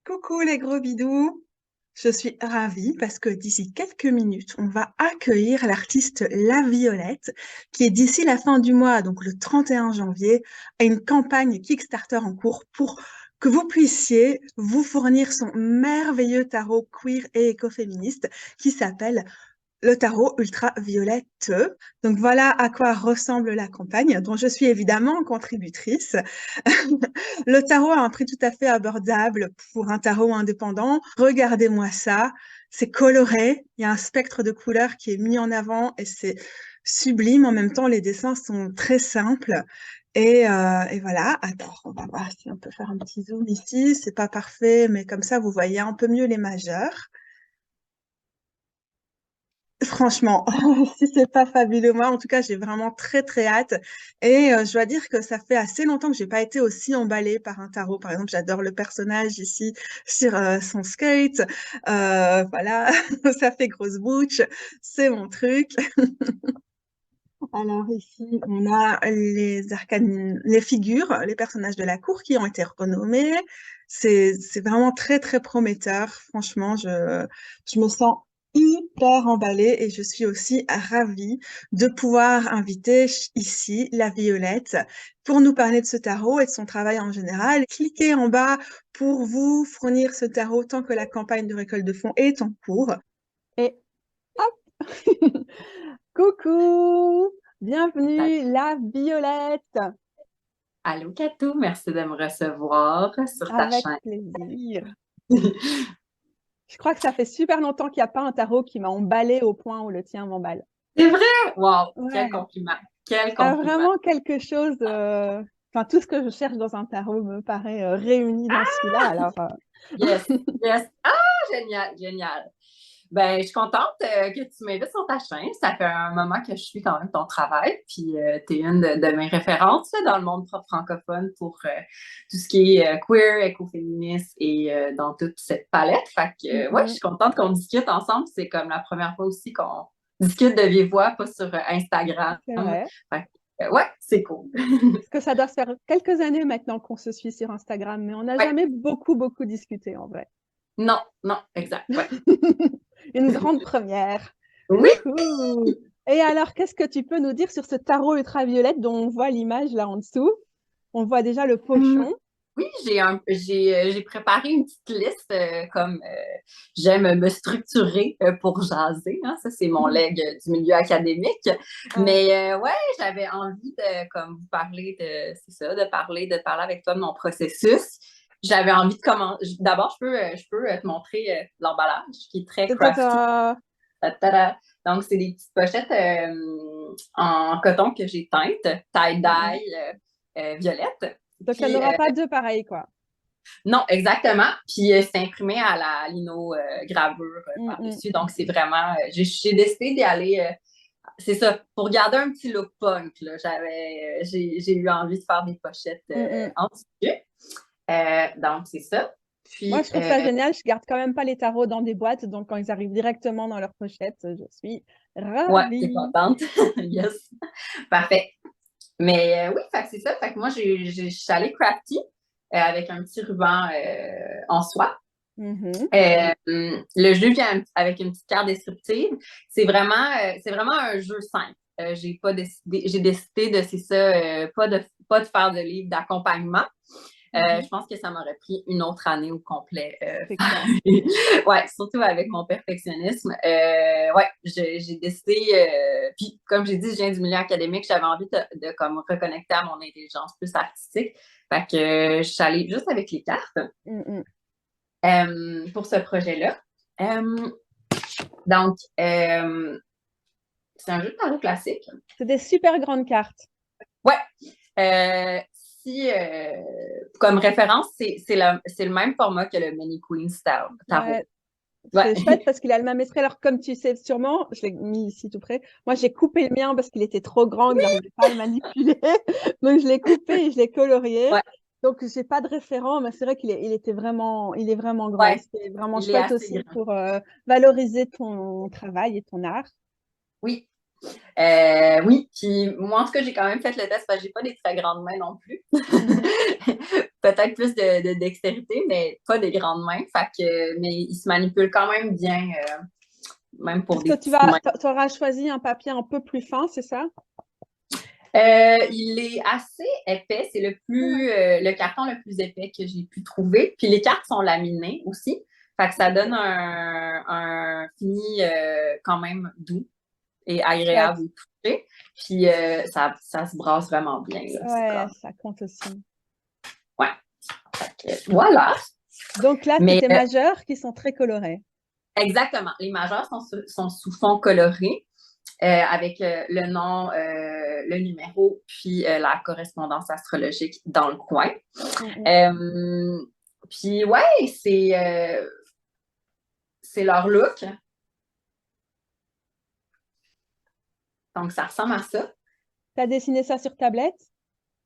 Coucou les gros bidous! Je suis ravie parce que d'ici quelques minutes, on va accueillir l'artiste La Violette, qui est d'ici la fin du mois, donc le 31 janvier, a une campagne Kickstarter en cours pour que vous puissiez vous fournir son merveilleux tarot queer et écoféministe qui s'appelle le tarot ultraviolette. Donc voilà à quoi ressemble la campagne, dont je suis évidemment contributrice. Le tarot a un prix tout à fait abordable pour un tarot indépendant. Regardez-moi ça, c'est coloré, il y a un spectre de couleurs qui est mis en avant et c'est sublime. En même temps, les dessins sont très simples. Et voilà, alors on va voir si on peut faire un petit zoom ici. C'est pas parfait, mais comme ça, vous voyez un peu mieux les majeurs. Franchement, si c'est pas fabuleux, moi, en tout cas, j'ai vraiment très, très hâte. Et je dois dire que ça fait assez longtemps que j'ai pas été aussi emballée par un tarot. Par exemple, j'adore le personnage ici sur son skate. Voilà, ça fait grosse bouche, c'est mon truc. Alors ici, on a les arcanes, les figures, les personnages de la cour qui ont été renommés. C'est vraiment très, très prometteur. Franchement, je me sens hyper emballée et je suis aussi ravie de pouvoir inviter ici la Violette pour nous parler de ce tarot et de son travail en général. Cliquez en bas pour vous fournir ce tarot tant que la campagne de récolte de fonds est en cours. Et hop! Coucou! Bienvenue, la Violette! Allô, Katou, merci de me recevoir sur ta Avec chaîne. plaisir. Je crois que ça fait super longtemps qu'il n'y a pas un tarot qui m'a emballé au point où le tien m'emballe. C'est vrai? Wow, quel Ouais, compliment! Quel il y a compliment! vraiment quelque chose. Enfin, tout ce que je cherche dans un tarot me paraît réuni dans celui-là. Alors, Yes, yes! Ah, génial, génial! Ben, je suis contente que tu m'invites sur ta chaîne. Ça fait un moment que je suis quand même ton travail. Puis, tu es une de mes références là, dans le monde francophone pour tout ce qui est queer, écoféministe et dans toute cette palette. Fait que, ouais, je suis contente qu'on discute ensemble. C'est comme la première fois aussi qu'on discute de vive voix, pas sur Instagram. c'est vrai. Fait que, ouais, c'est cool. Parce que ça doit faire quelques années maintenant qu'on se suit sur Instagram, mais on n'a Ouais, jamais beaucoup, beaucoup discuté en vrai. non, non, exact, ouais. Une grande première. Oui, Coucou! Et alors, qu'est-ce que tu peux nous dire sur ce tarot ultraviolette dont on voit l'image là en dessous? On voit déjà le hum, pochon. oui, j'ai préparé une petite liste comme j'aime me structurer pour jaser. Hein, ça, c'est mon leg du milieu académique. Ouais. Mais ouais, j'avais envie de comme vous parler c'est ça, de parler avec toi de mon processus. J'avais envie de commencer. D'abord, je peux te montrer l'emballage qui est très crafty. Ta-ta-ta. Ta-ta-da. Donc, c'est des petites pochettes en coton que j'ai teintes, tie-dye, violette. Donc, il n'y en Puis, aura pas deux pareils, quoi. non, exactement. Puis, c'est imprimé à la lino-gravure Mm, mm. par-dessus. Donc, c'est vraiment. J'ai décidé d'y aller. C'est ça, pour garder un petit look punk. Là, j'ai eu envie de faire des pochettes Mm, mm. en tissu. Donc, c'est ça. Moi, Puis, je trouve ça génial. Je garde quand même pas les tarots dans des boîtes. Donc, quand ils arrivent directement dans leur pochette, je suis ouais, t'es ravie. contente. Yes. Parfait. Mais oui, fait que c'est ça. Fait que moi, je suis allée crafty avec un petit ruban en soie. Mhm. Le jeu vient avec une petite carte descriptive. C'est vraiment un jeu simple. J'ai décidé de, c'est ça, pas de faire de livre d'accompagnement. Je Mhm. pense que ça m'aurait pris une autre année au complet. C'est clair. Ouais, surtout avec mon perfectionnisme. Ouais, j'ai décidé, puis comme j'ai dit, je viens du milieu académique, j'avais envie de comme reconnecter à mon intelligence plus artistique. Fait que je suis allée juste avec les cartes Mm, mm. pour ce projet-là. Euh, donc, c'est un jeu de tarot classique. C'est des super grandes cartes. Ouais. Euh, si, comme référence, c'est le même format que le Mini Queen Tarot. Ouais, Ouais. c'est chouette parce qu'il a le même esprit. Alors, comme tu sais sûrement, je l'ai mis ici tout près. Moi, j'ai coupé le mien parce qu'il était trop grand, que j'arrivais pas à le manipuler. Donc, je l'ai coupé et je l'ai colorié. Ouais, Donc, j'ai pas de référent, mais c'est vrai il est vraiment grand. Et ouais, c'est vraiment il est chouette assez aussi grand. pour valoriser ton travail et ton art. Oui. Oui, puis moi, en tout cas, j'ai quand même fait le test parce que j'ai pas des très grandes mains non plus. Peut-être plus de dextérité, mais pas des grandes mains. Mais il se manipule quand même bien, même pour Est-ce que des tu petites mains. auras choisi un papier un peu plus fin, c'est ça? Il est assez épais. C'est le carton le plus épais que j'ai pu trouver. Puis les cartes sont laminées aussi. Fait que ça donne un fini quand même doux et Chouette. agréable au toucher. Puis ça se brasse vraiment bien. Là. Ouais, ça compte aussi. Ouais. Voilà. Donc là, Mais c'est tes majeurs qui sont très colorés. exactement. Les majeurs sont sous fond coloré avec le nom, le numéro, puis la correspondance astrologique dans le coin. Puis ouais, c'est leur look. Donc, ça ressemble à ça. Tu as dessiné ça sur tablette?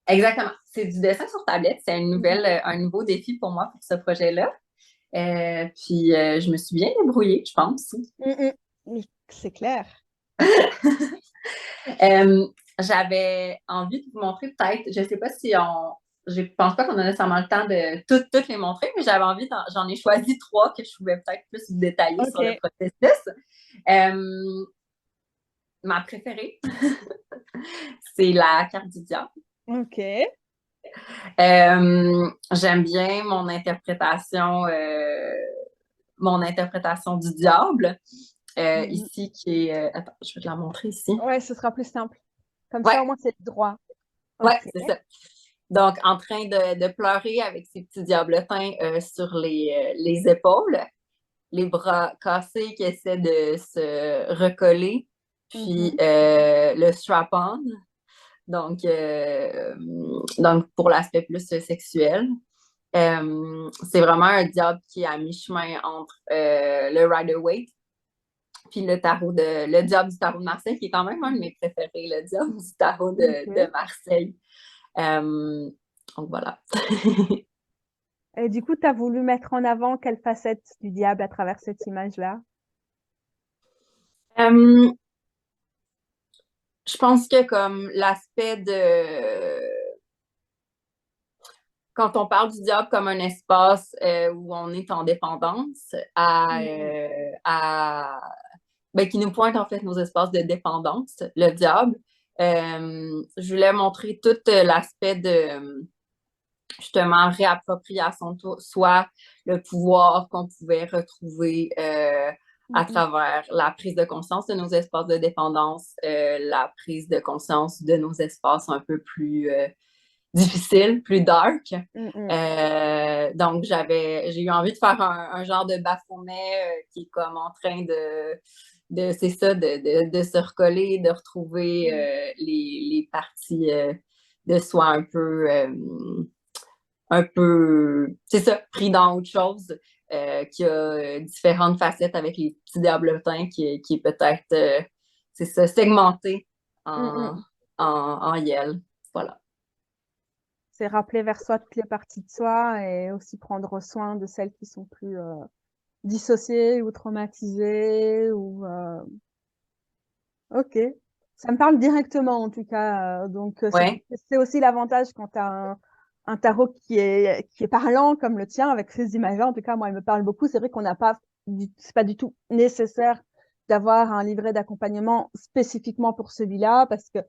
Exactement. C'est du dessin sur tablette. C'est un nouveau défi pour moi pour ce projet-là. Puis, je me suis bien débrouillée, je pense. C'est clair. J'avais envie de vous montrer peut-être, je ne sais pas si je pense pas qu'on a nécessairement le temps de toutes les montrer, mais j'avais envie, j'en ai choisi 3 que je pouvais peut-être plus vous détailler sur le processus. Ma préférée, c'est la carte du diable. OK. J'aime bien mon interprétation du diable. Ici, qui est. Attends, je vais te la montrer ici. Ouais, ce sera plus simple. Comme Ouais. ça, au moins, c'est droit. Ouais, c'est ça. Donc, en train de pleurer avec ses petits diablotins sur les épaules, les bras cassés qui essaient de se recoller, puis le strap-on, donc pour l'aspect plus sexuel. C'est vraiment un diable qui est à mi-chemin entre le Rider-Waite puis le diable du tarot de Marseille, qui est quand même un de mes préférés, le diable du tarot de Marseille. Donc voilà. Et du coup, tu as voulu mettre en avant quelle facette du diable à travers cette image-là? Je pense que comme l'aspect de... Quand on parle du diable comme un espace où on est en dépendance, qui nous pointe en fait nos espaces de dépendance, le diable, je voulais montrer tout l'aspect de justement réappropriation de soi, le pouvoir qu'on pouvait retrouver à travers la prise de conscience de nos espaces de dépendance, la prise de conscience de nos espaces un peu plus difficiles, plus dark. Donc, j'ai eu envie de faire un genre de Baphomet qui est comme en train c'est ça, de se recoller, de retrouver les parties de soi un peu, c'est ça, pris dans autre chose, qui a différentes facettes avec les petits diablotins qui est peut-être, c'est ça, segmenté en yel. Voilà. C'est rappeler vers soi toutes les parties de soi et aussi prendre soin de celles qui sont plus dissociées ou traumatisées ou OK. Ça me parle directement en tout cas. Donc c'est aussi l'avantage quand tu as un tarot qui est parlant comme le tien avec ces images-là. En tout cas, moi, il me parle beaucoup. C'est vrai qu'on n'a pas, c'est pas du tout nécessaire d'avoir un livret d'accompagnement spécifiquement pour celui-là parce que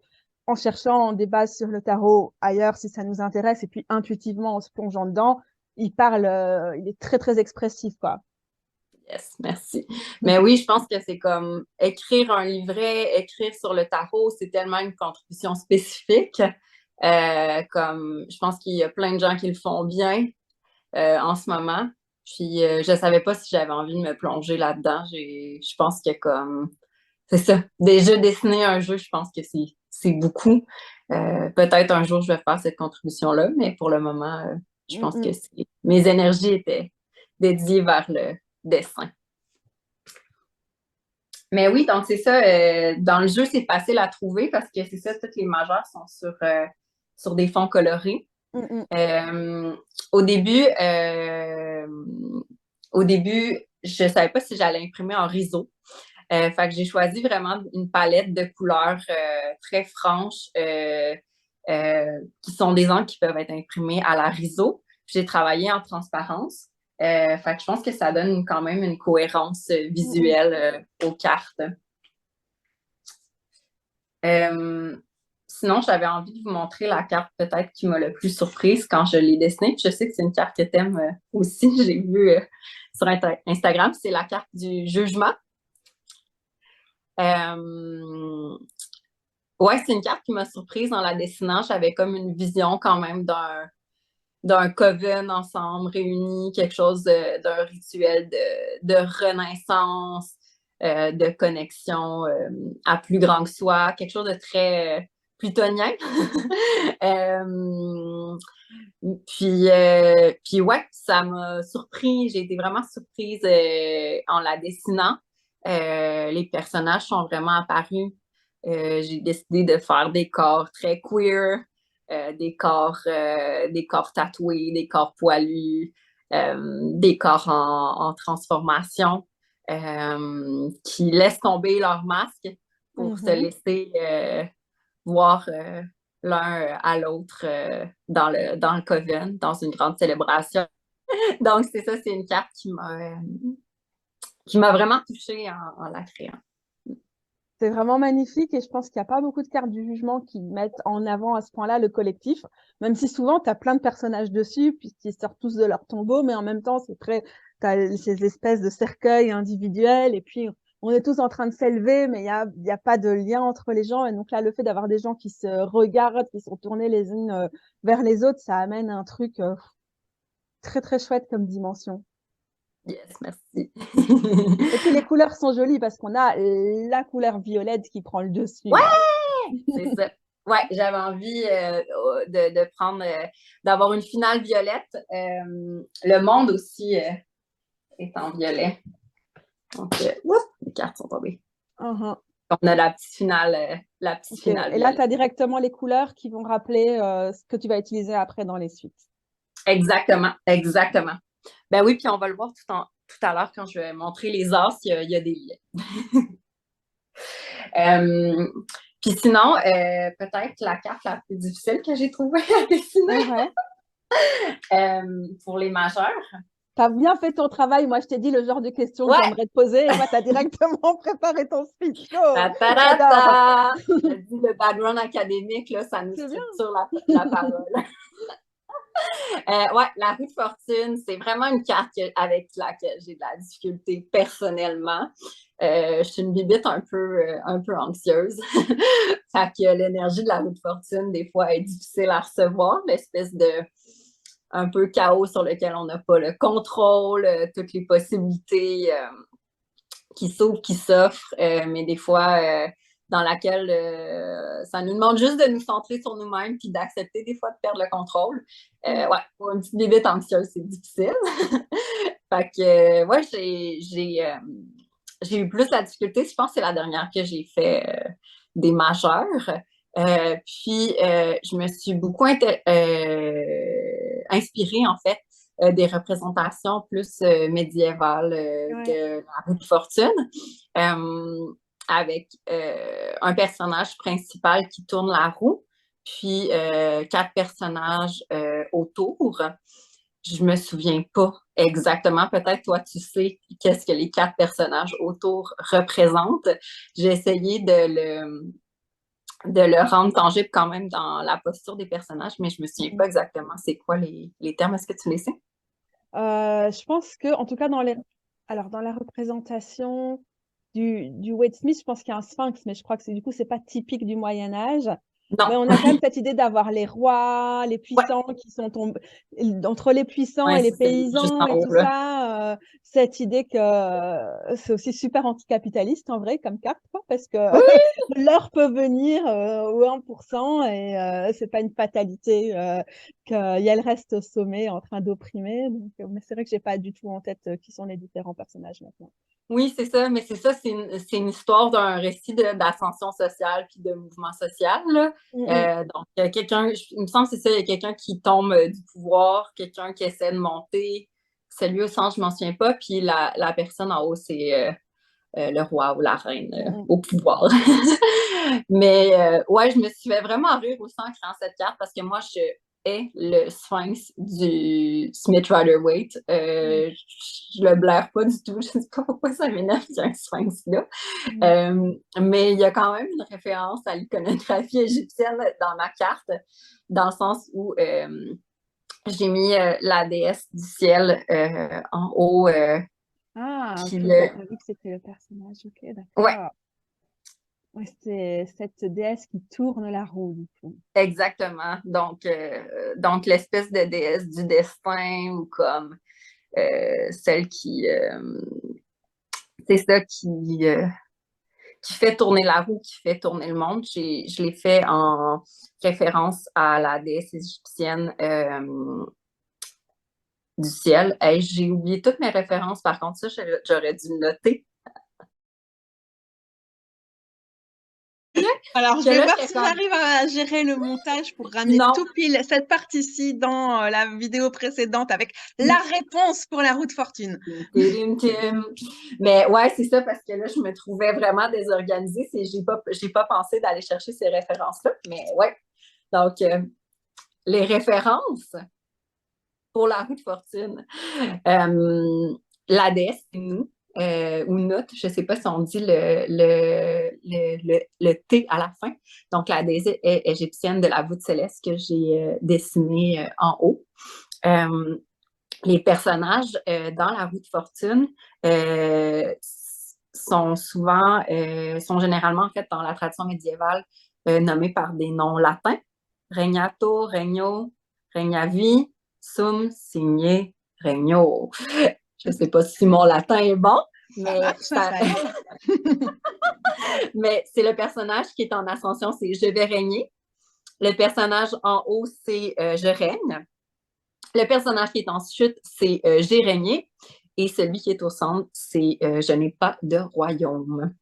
en cherchant des bases sur le tarot ailleurs si ça nous intéresse et puis intuitivement en se plongeant dedans, il est très très expressif quoi. Yes, merci. Mais oui, je pense que c'est comme écrire un livret, écrire sur le tarot, c'est tellement une contribution spécifique. Comme je pense qu'il y a plein de gens qui le font bien en ce moment. Puis je savais pas si j'avais envie de me plonger là-dedans. Je pense que comme c'est ça. Déjà dessiner un jeu, je pense que c'est beaucoup. Peut-être un jour je vais faire cette contribution-là, mais pour le moment, je pense que mes énergies étaient dédiées vers le dessin. Mais oui, donc c'est ça. Dans le jeu, c'est facile à trouver parce que c'est ça, toutes les majeures sont sur des fonds colorés. Au début, je ne savais pas si j'allais imprimer en riso. Fait que j'ai choisi vraiment une palette de couleurs très franches qui sont des encres qui peuvent être imprimées à la riso. J'ai travaillé en transparence. Fait que je pense que ça donne quand même une cohérence visuelle aux cartes. Sinon, j'avais envie de vous montrer la carte peut-être qui m'a le plus surprise quand je l'ai dessinée. Je sais que c'est une carte que tu aimes aussi, j'ai vu sur Instagram. C'est la carte du jugement. Ouais, c'est une carte qui m'a surprise en la dessinant. J'avais comme une vision quand même d'un coven ensemble, réunis, quelque chose d'un rituel de renaissance, de connexion à plus grand que soi, quelque chose de très plutonien. Puis ouais, ça m'a surpris. J'ai été vraiment surprise en la dessinant. Les personnages sont vraiment apparus. J'ai décidé de faire des corps très queer, des corps tatoués, des corps poilus, des corps en transformation qui laissent tomber leur masque pour se laisser voir l'un à l'autre dans le coven, dans une grande célébration. Donc, c'est ça, c'est une carte qui m'a vraiment touchée en la créant. C'est vraiment magnifique et je pense qu'il n'y a pas beaucoup de cartes du jugement qui mettent en avant à ce point-là le collectif, même si souvent tu as plein de personnages dessus, puisqu'ils sortent tous de leur tombeau, mais en même temps, tu as ces espèces de cercueils individuels et puis on est tous en train de s'élever, mais il y a pas de lien entre les gens. Et donc là, le fait d'avoir des gens qui se regardent, qui sont tournés les unes vers les autres, ça amène un truc très, très chouette comme dimension. Yes, merci. Et puis les couleurs sont jolies parce qu'on a la couleur violette qui prend le dessus. Ouais! C'est ça. Ouais, j'avais envie de prendre, d'avoir une finale violette. Le monde aussi est en violet. Donc, les cartes sont tombées. On a la petite finale, Et là, tu as directement les couleurs qui vont rappeler ce que tu vas utiliser après dans les suites. Exactement, exactement. Ben oui, puis on va le voir tout à l'heure quand je vais montrer les as, il y a des liens. Puis sinon, peut-être la carte la plus difficile que j'ai trouvée à dessiner pour les majeurs. Tu as bien fait ton travail. Moi, je t'ai dit le genre de questions que j'aimerais te poser. Et toi, tu as directement préparé ton speech. Je dis le background académique, là, ça nous structure la parole. Ouais, la roue de fortune, c'est vraiment une carte avec laquelle j'ai de la difficulté personnellement. Je suis une bibite un peu anxieuse. Fait que l'énergie de la roue de fortune, des fois, est difficile à recevoir, l'espèce de un peu chaos sur lequel on n'a pas le contrôle, toutes les possibilités qui s'ouvrent, qui s'offrent, mais des fois dans laquelle ça nous demande juste de nous centrer sur nous-mêmes puis d'accepter des fois de perdre le contrôle. Ouais, pour une petite bébête anxieuse, c'est difficile. Fait que, ouais, j'ai eu plus la difficulté. Je pense que c'est la dernière que j'ai fait des majeurs. Puis, je me suis beaucoup inspirée, en fait, des représentations plus médiévales de la roue de fortune, avec un personnage principal qui tourne la roue, puis 4 personnages autour. Je me souviens pas exactement. Peut-être toi, tu sais qu'est-ce que les 4 personnages autour représentent. J'ai essayé de le rendre tangible quand même dans la posture des personnages, mais je me souviens pas exactement c'est quoi les termes. Est-ce que tu les sais? Je pense que, en tout cas, dans la représentation du Wade Smith, je pense qu'il y a un sphinx, mais je crois que c'est pas typique du Moyen-Âge. Non. Mais on a quand même cette idée d'avoir les rois, les puissants qui sont tombés, entre les puissants et les paysans et tout ça, cette idée que c'est aussi super anticapitaliste en vrai comme carte, parce que l'heure peut venir au 1% et c'est pas une fatalité qu'il y ait le reste au sommet en train d'opprimer. Donc, mais c'est vrai que j'ai pas du tout en tête qui sont les différents personnages maintenant. Oui, c'est ça, mais c'est ça, c'est une histoire d'un récit d'ascension sociale puis de mouvement social, là. Donc, il me semble que c'est ça, il y a quelqu'un qui tombe du pouvoir, quelqu'un qui essaie de monter, celui au centre, je m'en souviens pas, puis la personne en haut, c'est le roi ou la reine au pouvoir. Mais ouais, je me suis fait vraiment rire aussi en créant cette carte parce que moi, je hais le sphinx du Smith Rider-Waite. Je le blaire pas du tout. Je ne sais pas pourquoi ça m'énerve qu'il y a un sphinx là. Mais il y a quand même une référence à l'iconographie égyptienne dans ma carte, dans le sens où j'ai mis la déesse du ciel en haut. Ah, qui ok, le... t'as vu que c'était le personnage, ok, Ouais, d'accord. Ouais, c'est cette déesse qui tourne la roue, du coup. exactement. Donc l'espèce de déesse du destin ou comme celle qui, c'est ça, qui fait tourner la roue, qui fait tourner le monde. Je l'ai fait en référence à la déesse égyptienne du ciel. Hey, j'ai oublié toutes mes références, par contre, ça, j'aurais dû le noter. Alors, je Que vais là, voir j'étais si comme, j'arrive à gérer le montage pour ramener non, tout pile cette partie-ci dans la vidéo précédente avec la réponse pour la roue de fortune. Tim, tim. Mais ouais, c'est ça, parce que là, je me trouvais vraiment désorganisée. J'ai pas pensé d'aller chercher ces références-là. Mais ouais. Donc, les références pour la roue de fortune. La déesse, c'est nous, ou Nut, je ne sais pas si on dit le T à la fin. Donc, la déesse égyptienne de la voûte céleste que j'ai dessinée en haut. Les personnages dans la roue de fortune sont généralement, en fait, dans la tradition médiévale, nommés par des noms latins. Regnato, Regno, Regnavi, Sum, Signe, Regno. Je ne sais pas si mon latin est bon, mais Ça a l'air. mais c'est le personnage qui est en ascension, c'est Je vais régner. Le personnage en haut, c'est Je règne. Le personnage qui est en chute, c'est J'ai régné. Et celui qui est au centre, c'est Je n'ai pas de royaume.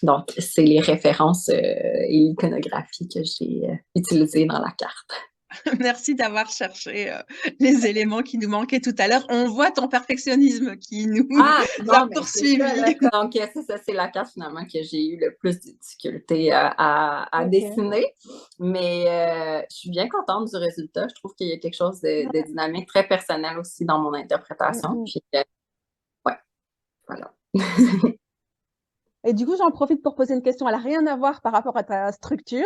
Donc, c'est les références et l'iconographie que j'ai utilisées dans la carte. Merci d'avoir cherché les éléments qui nous manquaient tout à l'heure. On voit ton perfectionnisme qui nous a poursuivis. Donc, ça, c'est la carte finalement que j'ai eu le plus de difficultés à dessiner. Mais je suis bien contente du résultat. Je trouve qu'il y a quelque chose de dynamique, très personnel aussi dans mon interprétation. Puis, ouais, voilà. Et du coup, j'en profite pour poser une question. Elle n'a rien à voir par rapport à ta structure.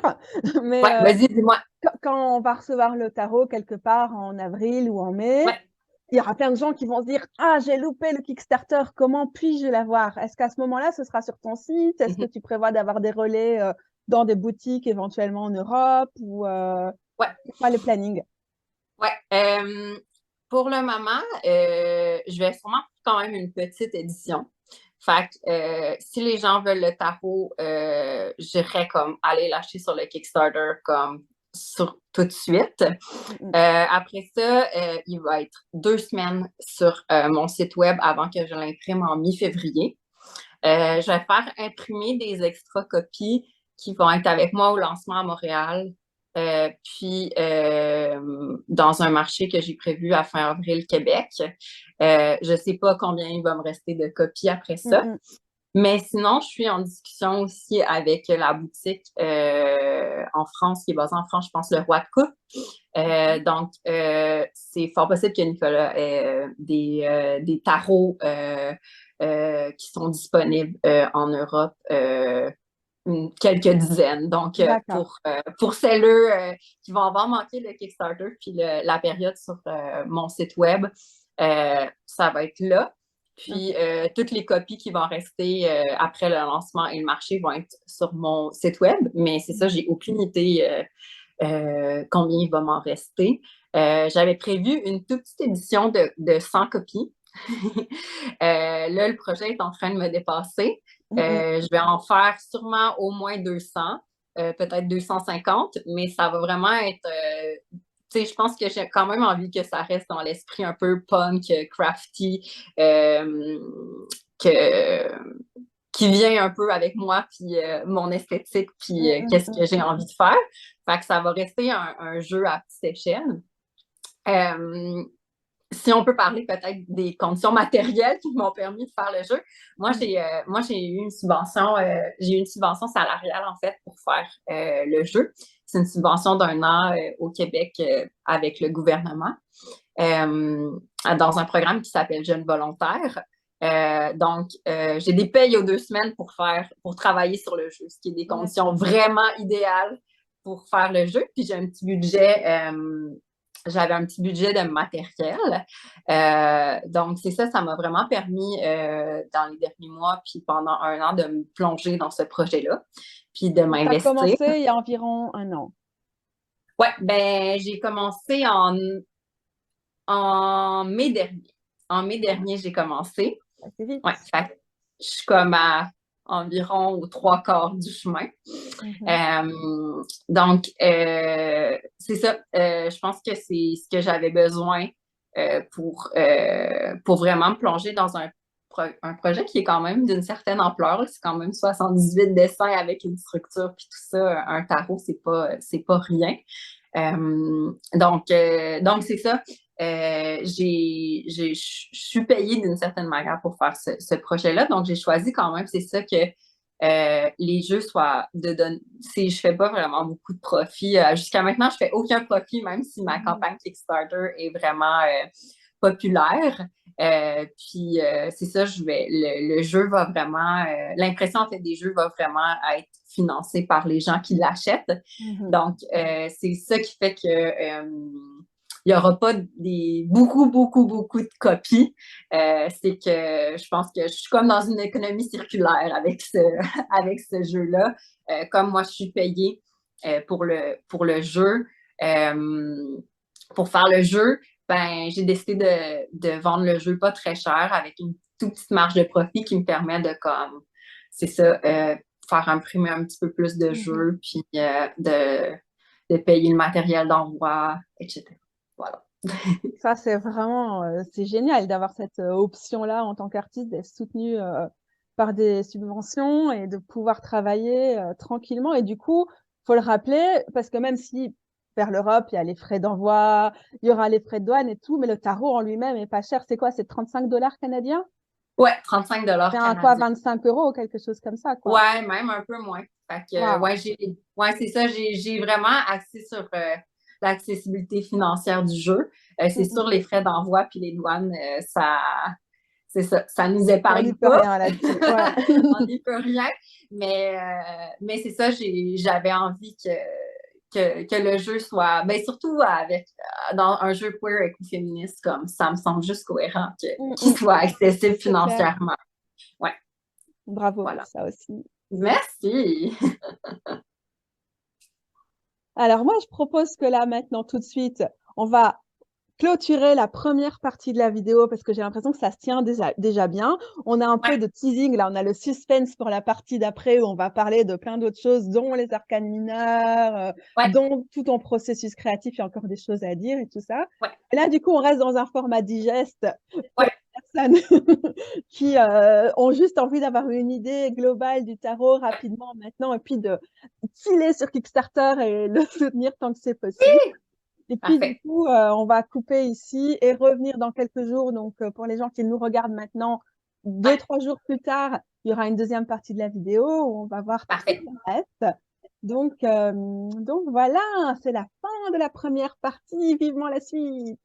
Mais ouais, vas-y, dis-moi. Quand on va recevoir le tarot quelque part en avril ou en mai, il y aura plein de gens qui vont se dire « Ah, j'ai loupé le Kickstarter, comment puis-je l'avoir ?» Est-ce qu'à ce moment-là, ce sera sur ton site? Est-ce que tu prévois d'avoir des relais dans des boutiques éventuellement en Europe? Ou c'est quoi le planning? Ouais. Pour le moment, je vais sûrement faire quand même une petite édition. Fait que si les gens veulent le tarot, j'irais comme aller l'acheter sur le Kickstarter comme tout de suite. Après ça, il va être 2 semaines sur mon site web avant que je l'imprime en mi-février. Je vais faire imprimer des extra copies qui vont être avec moi au lancement à Montréal. Puis dans un marché que j'ai prévu à fin avril, Québec. Je ne sais pas combien il va me rester de copies après ça. Mais sinon, je suis en discussion aussi avec la boutique en France, qui est basée en France, je pense, le Roi de Coupe. Donc, c'est fort possible que Nicolas ait des tarots qui sont disponibles en Europe, quelques dizaines. Donc, pour celles qui vont avoir manqué le Kickstarter puis la période sur mon site web, ça va être là. Puis, toutes les copies qui vont rester après le lancement et le marché vont être sur mon site web. Mais c'est ça, j'ai aucune idée combien il va m'en rester. J'avais prévu une toute petite édition de 100 copies. Là, le projet est en train de me dépasser. Je vais en faire sûrement au moins 200, peut-être 250, mais ça va vraiment être... tu sais, je pense que j'ai quand même envie que ça reste dans l'esprit un peu punk, crafty, qui vient un peu avec moi, puis mon esthétique, puis qu'est-ce que j'ai envie de faire. Fait que ça va rester un jeu à petite échelle. si on peut parler peut-être des conditions matérielles qui m'ont permis de faire le jeu, moi, j'ai eu une subvention salariale, en fait, pour faire le jeu. C'est une subvention d'1 an au Québec avec le gouvernement dans un programme qui s'appelle Jeunes volontaires. Donc, j'ai des payes aux 2 semaines pour travailler sur le jeu, ce qui est des conditions vraiment idéales pour faire le jeu. Puis j'ai un petit budget, j'avais un petit budget de matériel. Donc, c'est ça m'a vraiment permis dans les derniers mois, puis pendant 1 an, de me plonger dans ce projet-là, puis de m'investir. Tu as commencé il y a environ 1 an. Oui, ben j'ai commencé en mai dernier. En mai dernier, j'ai commencé. C'est vite. Ouais, je suis comme à environ aux 3/4 du chemin. Donc, c'est ça. Je pense que c'est ce que j'avais besoin pour vraiment me plonger dans un projet qui est quand même d'une certaine ampleur. C'est quand même 78 dessins avec une structure, puis tout ça. Un tarot, c'est pas rien. Donc c'est ça. Je suis payée d'une certaine manière pour faire ce projet-là. Donc, j'ai choisi quand même, c'est ça, que les jeux soient je fais pas vraiment beaucoup de profit. Jusqu'à maintenant, je fais aucun profit, même si ma campagne Kickstarter est vraiment populaire. Puis c'est ça, le jeu va vraiment, l'impression en fait des jeux va vraiment être financée par les gens qui l'achètent. Donc, c'est ça qui fait que il n'y aura pas beaucoup de copies. C'est que je pense que je suis comme dans une économie circulaire avec ce jeu-là. Comme moi, je suis payée pour le jeu, pour faire le jeu, ben, j'ai décidé de vendre le jeu pas très cher avec une toute petite marge de profit qui me permet de, comme, c'est ça, faire imprimer un petit peu plus de jeux, puis de payer le matériel d'envoi, etc. Voilà. Ça, c'est vraiment c'est génial d'avoir cette option-là en tant qu'artiste, d'être soutenu par des subventions et de pouvoir travailler tranquillement. Et du coup, il faut le rappeler, parce que même si vers l'Europe, il y a les frais d'envoi, il y aura les frais de douane et tout, mais le tarot en lui-même est pas cher. C'est quoi? C'est 35 $ canadiens? Ouais, 35 $ C'est canadiens. quoi, 25 € ou quelque chose comme ça, quoi. Ouais, même un peu moins. Fait que, c'est ça, j'ai vraiment axé sur l'accessibilité financière du jeu. C'est sûr, les frais d'envoi puis les douanes, c'est ça, ça nous épargne pas. On n'y peut rien là-dessus. On n'y peut rien. Mais c'est ça, j'avais envie que le jeu soit, ben surtout dans un jeu queer et féministe, comme ça me semble juste cohérent qu'il soit accessible financièrement. Ouais. Bravo pour ça aussi. Merci. Alors moi, je propose que là, maintenant, tout de suite, on va clôturer la première partie de la vidéo parce que j'ai l'impression que ça se tient déjà bien. On a un peu de teasing, là, on a le suspense pour la partie d'après où on va parler de plein d'autres choses, dont les arcanes mineurs, dont tout ton processus créatif, il y a encore des choses à dire et tout ça. Et là, du coup, on reste dans un format digeste pour les personnes qui ont juste envie d'avoir une idée globale du tarot rapidement maintenant et puis de filer sur Kickstarter et le soutenir tant que c'est possible. Et puis, du coup, on va couper ici et revenir dans quelques jours. Donc, pour les gens qui nous regardent maintenant, 2-3 jours plus tard, il y aura une deuxième partie de la vidéo où on va voir tout le reste. Donc voilà, c'est la fin de la première partie. Vivement la suite.